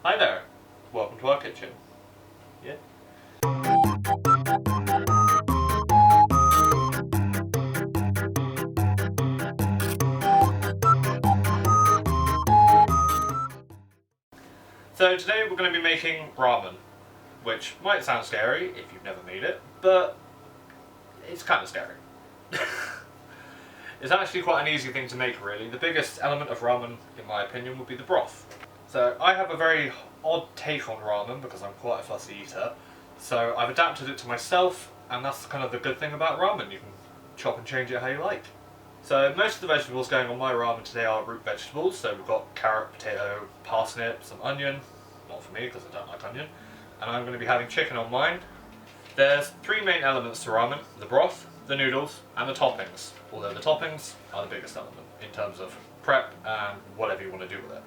Hi there, welcome to our kitchen. Yeah. So today we're going to be making ramen, which might sound scary if you've never made it, but it's kind of scary. It's actually quite an easy thing to make really. The biggest element of ramen, in my opinion, would be the broth. So I have a very odd take on ramen because I'm quite a fussy eater. So I've adapted it to myself, and that's kind of the good thing about ramen. You can chop and change it how you like. So most of the vegetables going on my ramen today are root vegetables. So we've got carrot, potato, parsnip, some onion. Not for me because I don't like onion. And I'm going to be having chicken on mine. There's three main elements to ramen: the broth, the noodles, and the toppings. Although the toppings are the biggest element in terms of prep and whatever you want to do with it.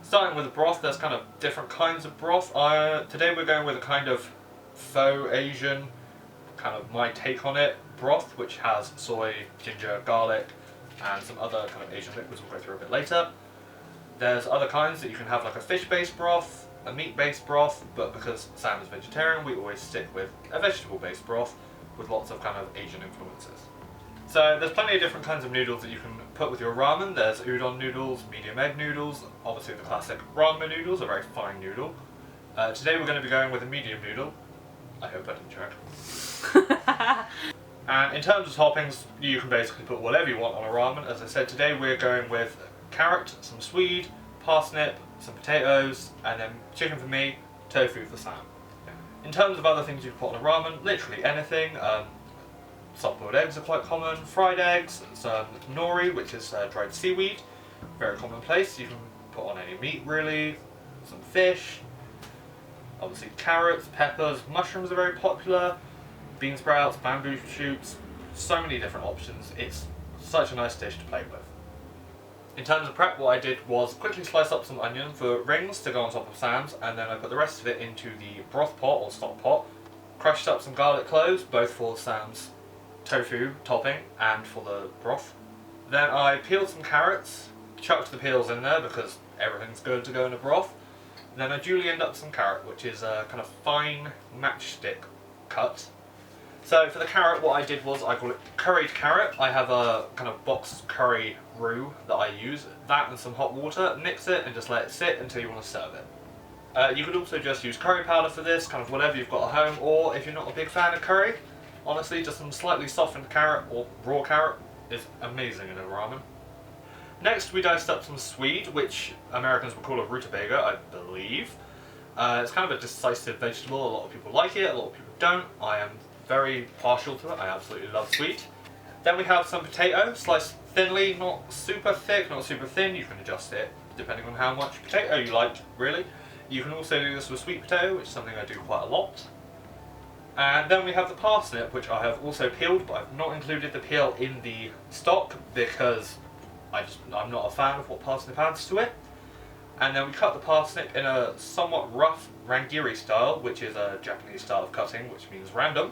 Starting with the broth, there's kind of different kinds of broth. Today we're going with a kind of faux Asian, kind of my take on it, broth, which has soy, ginger, garlic, and some other kind of Asian liquids we'll go through a bit later. There's other kinds that you can have, like a fish-based broth, a meat-based broth, but because Sam is vegetarian, we always stick with a vegetable-based broth with lots of kind of Asian influences. So there's plenty of different kinds of noodles that you can put with your ramen. There's udon noodles, medium egg noodles, obviously the classic ramen noodles, a very fine noodle. Today we're going to be going with a medium noodle. I hope I didn't choke. And in terms of toppings, you can basically put whatever you want on a ramen. As I said, today we're going with carrot, some swede, parsnip, some potatoes, and then chicken for me, tofu for Sam. In terms of other things you can put on a ramen, literally anything. Soft-boiled eggs are quite common, fried eggs, some nori, which is dried seaweed, very commonplace. You can put on any meat really, some fish, obviously carrots, peppers, mushrooms are very popular, bean sprouts, bamboo shoots, so many different options. It's such a nice dish to play with. In terms of prep, what I did was quickly slice up some onion for rings to go on top of Sam's, and then I put the rest of it into the broth pot or stock pot, crushed up some garlic cloves, both for Sam's tofu topping and for the broth. Then I peeled some carrots, chucked the peels in there because everything's good to go in a broth. And then I julienned up some carrot, which is a kind of fine matchstick cut. So for the carrot, what I did was, I call it curried carrot. I have a kind of boxed curry roux that I use, that and some hot water, mix it and just let it sit until you want to serve it. You could also just use curry powder for this, kind of whatever you've got at home, or if you're not a big fan of curry, honestly, just some slightly softened carrot or raw carrot is amazing in a ramen. Next, we diced up some swede, which Americans would call a rutabaga, I believe. It's kind of a decisive vegetable. A lot of people like it, a lot of people don't. I am very partial to it. I absolutely love sweet. Then we have some potato, sliced thinly, not super thick, not super thin. You can adjust it depending on how much potato you like, really. You can also do this with sweet potato, which is something I do quite a lot. And then we have the parsnip, which I have also peeled, but I've not included the peel in the stock because I'm not a fan of what parsnip adds to it. And then we cut the parsnip in a somewhat rough rangiri style, which is a Japanese style of cutting, which means random.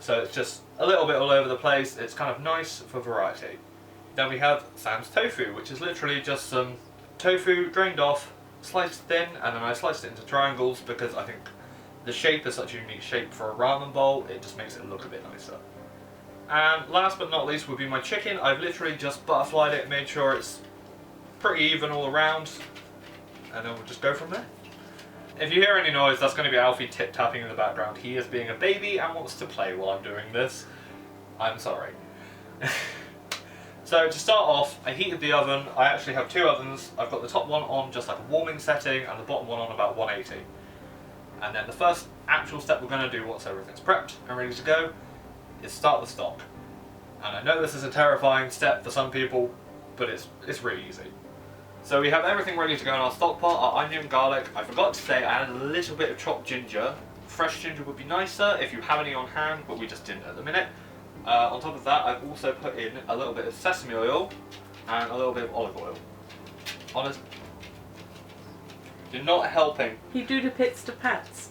So it's just a little bit all over the place. It's kind of nice for variety. Then we have Sam's tofu, which is literally just some tofu drained off, sliced thin, and then I sliced it into triangles because I think the shape is such a unique shape for a ramen bowl, it just makes it look a bit nicer. And last but not least would be my chicken. I've literally just butterflied it, made sure it's pretty even all around, and then we'll just go from there. If you hear any noise, that's going to be Alfie tip-tapping in the background. He is being a baby and wants to play while I'm doing this. I'm sorry. So to start off, I heated the oven. I actually have two ovens. I've got the top one on just like a warming setting and the bottom one on about 180. And then the first actual step we're going to do once everything's prepped and ready to go is start the stock. And I know this is a terrifying step for some people, but it's really easy. So we have everything ready to go in our stock pot, our onion, garlic. I forgot to say I added a little bit of chopped ginger. Fresh ginger would be nicer if you have any on hand, but we just didn't at the minute. On top of that, I've also put in a little bit of sesame oil and a little bit of olive oil. Honest, you're not helping. You do the pits to pats.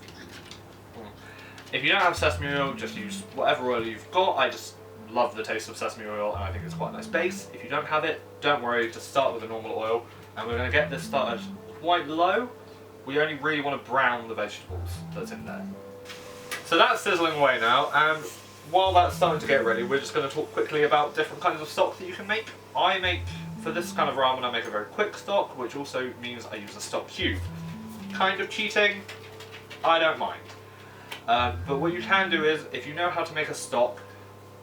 If you don't have sesame oil, just use whatever oil you've got. I just love the taste of sesame oil and I think it's quite a nice base. If you don't have it, don't worry, just start with a normal oil. And we're going to get this started quite low we only really want to brown the vegetables that's in there. So that's sizzling away now, and while that's starting to get ready, we're just going to talk quickly about different kinds of stock that you can make. I make, for this kind of ramen, I make a very quick stock, which also means I use a stock cube. Kind of cheating, I don't mind. But what you can do is, if you know how to make a stock,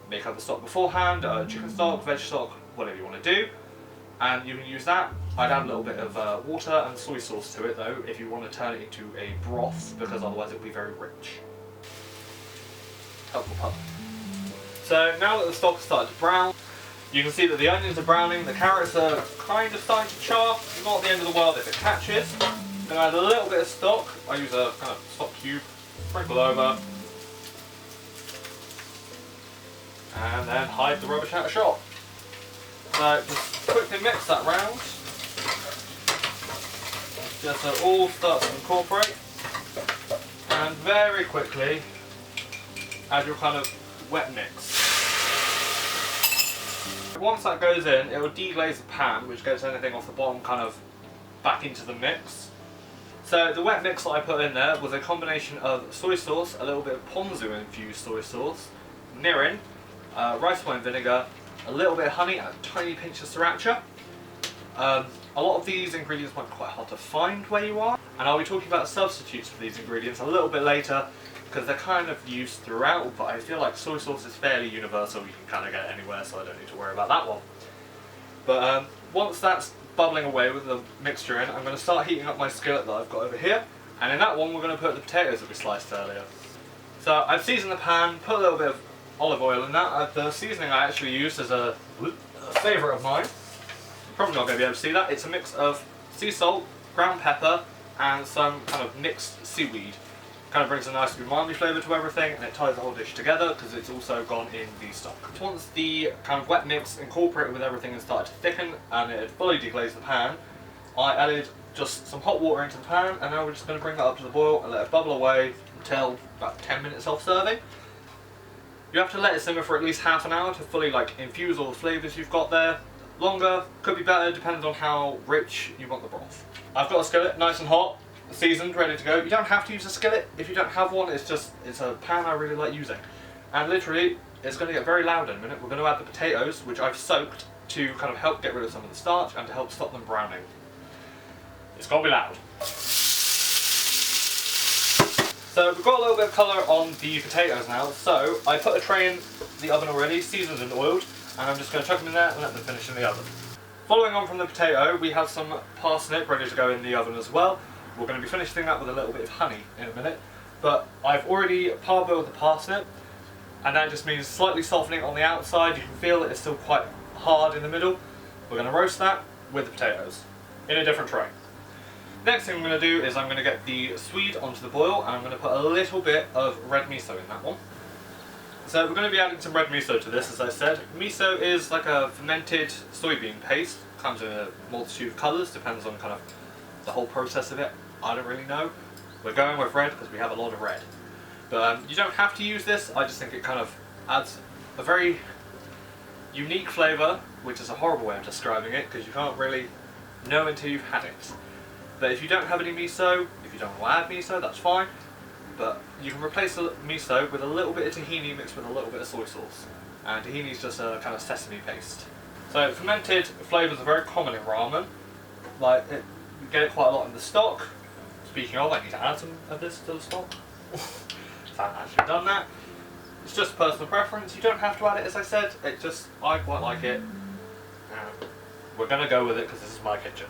make up the stock beforehand, chicken stock, veg stock, whatever you want to do, and you can use that. I'd add a little bit of water and soy sauce to it though, if you want to turn it into a broth, because otherwise it will be very rich. Helpful pun. So now that the stock has started to brown, you can see that the onions are browning, the carrots are kind of starting to char. Not the end of the world if it catches. I'm going to add a little bit of stock. I use a kind of stock cube, sprinkle over, and then hide the rubbish out of shot. So just quickly mix that round, just so it all starts to incorporate, and very quickly add your kind of wet mix. Once that goes in, it will deglaze the pan, which gets anything off the bottom kind of back into the mix. So the wet mix that I put in there was a combination of soy sauce, a little bit of ponzu infused soy sauce, mirin, rice wine vinegar, a little bit of honey, and a tiny pinch of sriracha. A lot of these ingredients might be quite hard to find where you are, and I'll be talking about substitutes for these ingredients a little bit later, because they're kind of used throughout, but I feel like soy sauce is fairly universal, you can kind of get it anywhere, so I don't need to worry about that one. But once that's bubbling away with the mixture in, I'm going to start heating up my skillet that I've got over here, and in that one we're going to put the potatoes that we sliced earlier. So I've seasoned the pan, put a little bit of olive oil in that. The seasoning I actually used is a favourite of mine. Probably not going to be able to see that. It's a mix of sea salt, ground pepper, and some kind of mixed seaweed. Kind of brings a nice umami flavour to everything, and it ties the whole dish together because it's also gone in the stock. Once the kind of wet mix incorporated with everything and started to thicken and it had fully deglazed the pan, I added just some hot water into the pan, and now we're just going to bring that up to the boil and let it bubble away until about 10 minutes off serving. You have to let it simmer for at least half an hour to fully infuse all the flavours you've got there. Longer, could be better, depending on how rich you want the broth. I've got a skillet, nice and hot, seasoned, ready to go. You don't have to use a skillet if you don't have one, it's a pan I really like using. And literally, it's going to get very loud in a minute. We're going to add the potatoes, which I've soaked to kind of help get rid of some of the starch and to help stop them browning. It's going to be loud. So we've got a little bit of colour on the potatoes now, so I put a tray in the oven already, seasoned and oiled, and I'm just going to chuck them in there and let them finish in the oven. Following on from the potato, we have some parsnip ready to go in the oven as well. We're going to be finishing that with a little bit of honey in a minute, but I've already parboiled the parsnip, and that just means slightly softening on the outside. You can feel that it's still quite hard in the middle. We're going to roast that with the potatoes in a different tray. Next thing I'm going to do is I'm going to get the swede onto the boil, and I'm going to put a little bit of red miso in that one. So we're going to be adding some red miso to this, as I said. Miso is like a fermented soybean paste. Comes in a multitude of colours, depends on kind of the whole process of it. I don't really know. We're going with red because we have a lot of red. But you don't have to use this. I just think it kind of adds a very unique flavour, which is a horrible way of describing it because you can't really know until you've had it. But if you don't have any miso, if you don't want to add miso, that's fine. But you can replace the miso with a little bit of tahini mixed with a little bit of soy sauce. And tahini is just a kind of sesame paste. So fermented flavours are very common in ramen. You get it quite a lot in the stock. Speaking of, I need to add some of this to the stock. I haven't actually done that. It's just personal preference. You don't have to add it, as I said. I quite like it. And we're going to go with it because this is my kitchen.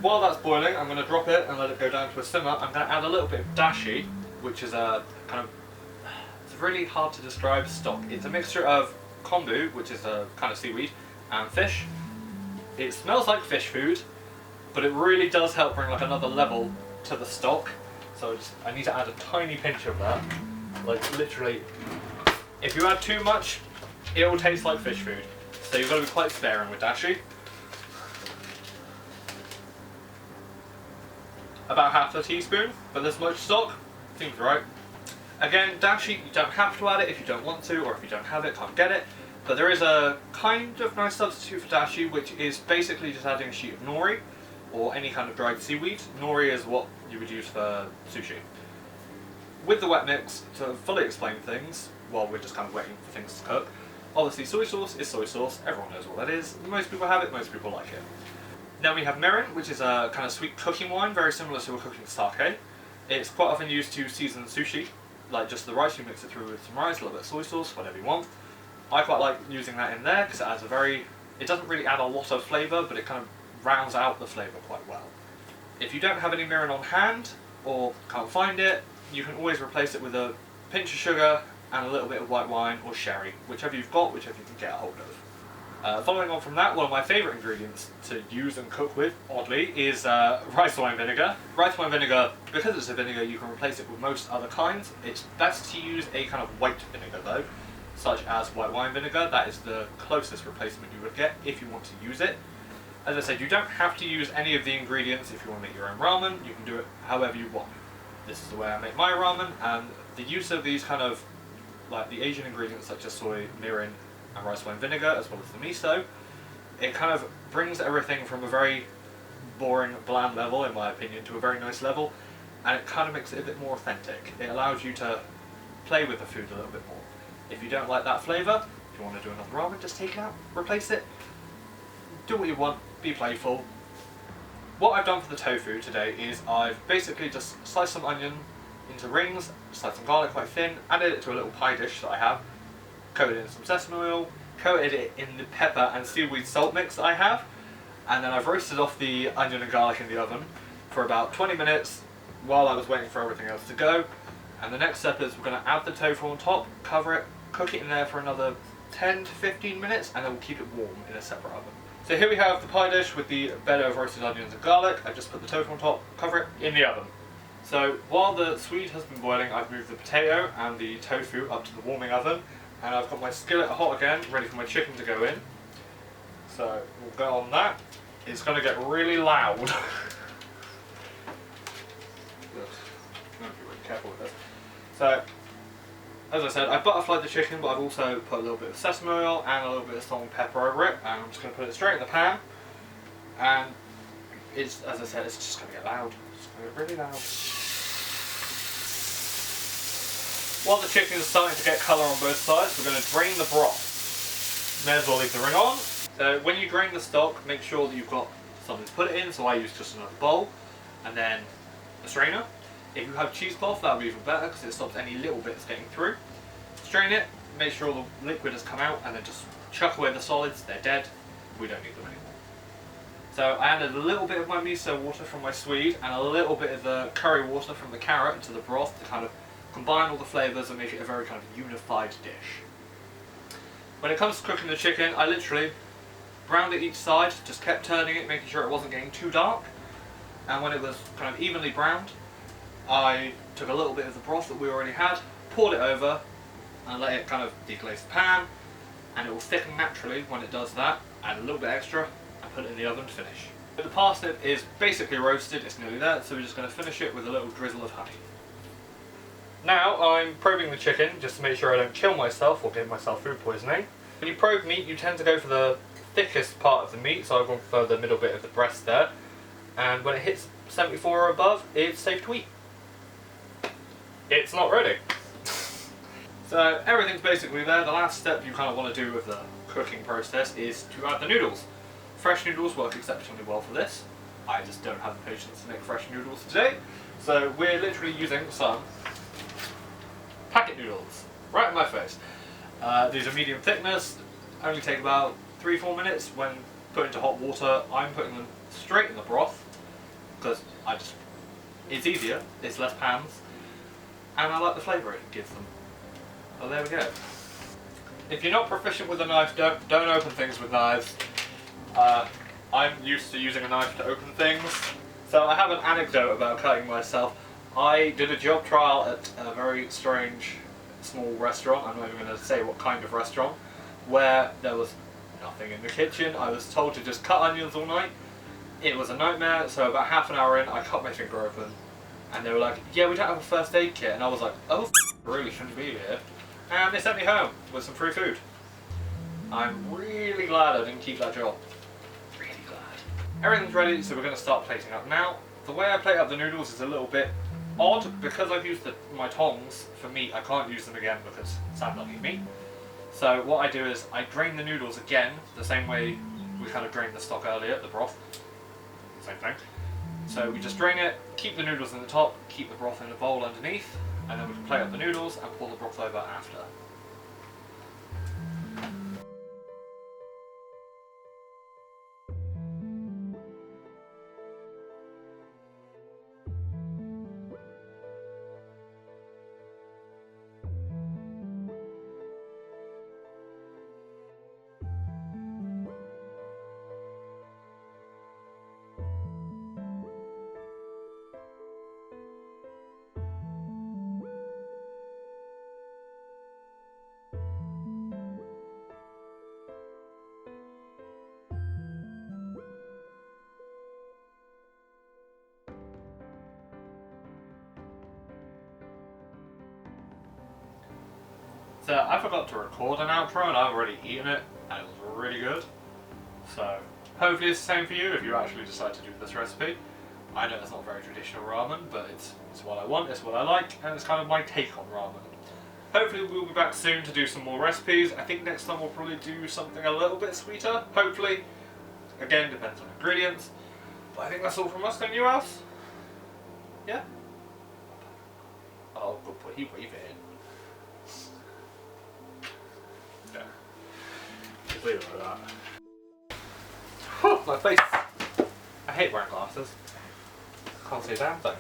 While that's boiling, I'm going to drop it and let it go down to a simmer. I'm going to add a little bit of dashi, which is it's really hard to describe stock. It's a mixture of kombu, which is a kind of seaweed, and fish. It smells like fish food, but it really does help bring another level to the stock. So I need to add a tiny pinch of that. Literally, if you add too much, it will taste like fish food. So you've got to be quite sparing with dashi. About half a teaspoon for this much stock, seems right. Again, dashi, you don't have to add it if you don't want to, or if you don't have it, can't get it. But there is a kind of nice substitute for dashi, which is basically just adding a sheet of nori or any kind of dried seaweed. Nori is what you would use for sushi. With the wet mix, to fully explain things, while we're just kind of waiting for things to cook, obviously soy sauce is soy sauce, everyone knows what that is, most people have it, most people like it. Then we have mirin, which is a kind of sweet cooking wine, very similar to a cooking sake. It's quite often used to season sushi, like just the rice, you mix it through with some rice, a little bit of soy sauce, whatever you want. I quite like using that in there because it adds it doesn't really add a lot of flavour, but it kind of rounds out the flavour quite well. If you don't have any mirin on hand, or can't find it, you can always replace it with a pinch of sugar and a little bit of white wine or sherry, whichever you've got, whichever you can get a hold of. Following on from that, one of my favourite ingredients to use and cook with, oddly, is rice wine vinegar. Rice wine vinegar, because it's a vinegar, you can replace it with most other kinds. It's best to use a kind of white vinegar though, such as white wine vinegar. That is the closest replacement you would get if you want to use it. As I said, you don't have to use any of the ingredients if you want to make your own ramen. You can do it however you want. This is the way I make my ramen, and the use of these kind of, like the Asian ingredients such as soy, mirin, and rice wine vinegar, as well as the miso, it kind of brings everything from a very boring, bland level, in my opinion, to a very nice level, and it kind of makes it a bit more authentic. It allows you to play with the food a little bit more. If you don't like that flavour, if you want to do another ramen, just take it out, replace it, do what you want, be playful. What I've done for the tofu today is I've basically just sliced some onion into rings, sliced some garlic quite thin, added it to a little pie dish that I have, coated it in some sesame oil, coated it in the pepper and seaweed salt mix that I have, and then I've roasted off the onion and garlic in the oven for about 20 minutes while I was waiting for everything else to go. And the next step is we're going to add the tofu on top, cover it, cook it in there for another 10 to 15 minutes, and then we'll keep it warm in a separate oven. So here we have the pie dish with the bed of roasted onions and garlic. I've just put the tofu on top, cover it in the oven. So while the swede has been boiling, I've moved the potato and the tofu up to the warming oven, and I've got my skillet hot again, ready for my chicken to go in. So we'll go on that. It's going to get really loud. Be really careful with this. So, as I said, I butterflied the chicken, but I've also put a little bit of sesame oil and a little bit of salt and pepper over it, and I'm just going to put it straight in the pan. And it's, as I said, it's just going to get loud. It's going to get really loud. While the chicken is starting to get colour on both sides, we're going to drain the broth. May as well leave the ring on. So when you drain the stock, make sure that you've got something to put it in, so I use just another bowl, and then a strainer. If you have cheesecloth, that would be even better because it stops any little bits getting through. Strain it, make sure the liquid has come out, and then just chuck away the solids. They're dead. We don't need them anymore. So I added a little bit of my miso water from my swede and a little bit of the curry water from the carrot into the broth to kind of combine all the flavours and make it a very kind of unified dish. When it comes to cooking the chicken, I literally browned it each side, just kept turning it, making sure it wasn't getting too dark. And when it was kind of evenly browned, I took a little bit of the broth that we already had, poured it over, and let it kind of deglaze the pan, and it will thicken naturally when it does that. Add a little bit extra, and put it in the oven to finish. The parsnip is basically roasted, it's nearly there, so we're just going to finish it with a little drizzle of honey. Now I'm probing the chicken, just to make sure I don't kill myself or give myself food poisoning. When you probe meat, you tend to go for the thickest part of the meat, so I've gone for the middle bit of the breast there. And when it hits 74 or above, it's safe to eat. It's not ready. So everything's basically there. The last step you kind of want to do with the cooking process is to add the noodles. Fresh noodles work exceptionally well for this. I just don't have the patience to make fresh noodles today. So we're literally using some packet noodles. Right in my face. These are medium thickness, only take about 3-4 minutes when put into hot water. I'm putting them straight in the broth because it's easier, it's less pans, and I like the flavour it gives them. So there we go. If you're not proficient with a knife, don't open things with knives. I'm used to using a knife to open things. So I have an anecdote about cutting myself. I did a job trial at a very strange small restaurant, I'm not even going to say what kind of restaurant, where there was nothing in the kitchen. I was told to just cut onions all night. It was a nightmare, so about half an hour in, I cut my finger open. And they were like, yeah, we don't have a first aid kit. And I was like, oh, really shouldn't be here. And they sent me home with some free food. I'm really glad I didn't keep that job. Really glad. Everything's ready, so we're going to start plating up now. The way I plate up the noodles is a little bit odd because I've used my tongs for meat. I can't use them again because Sam doesn't eat meat. So what I do is I drain the noodles again, the same way we kind of drained the stock earlier, the broth. Same thing. So we just drain it, keep the noodles in the top, keep the broth in a bowl underneath, and then we can plate up the noodles and pour the broth over after. So I forgot to record an outro and I've already eaten it and it was really good. So hopefully it's the same for you if you actually decide to do this recipe. I know it's not very traditional ramen, but it's what I want, it's what I like, and it's kind of my take on ramen. Hopefully we'll be back soon to do some more recipes. I think next time we'll probably do something a little bit sweeter, hopefully. Again, depends on ingredients. But I think that's all from us. Anything else? Yeah? Oh, good boy, he waved it in. Yeah. Just leave it like that. Whew, my face. I hate wearing glasses. Can't see a damn thing.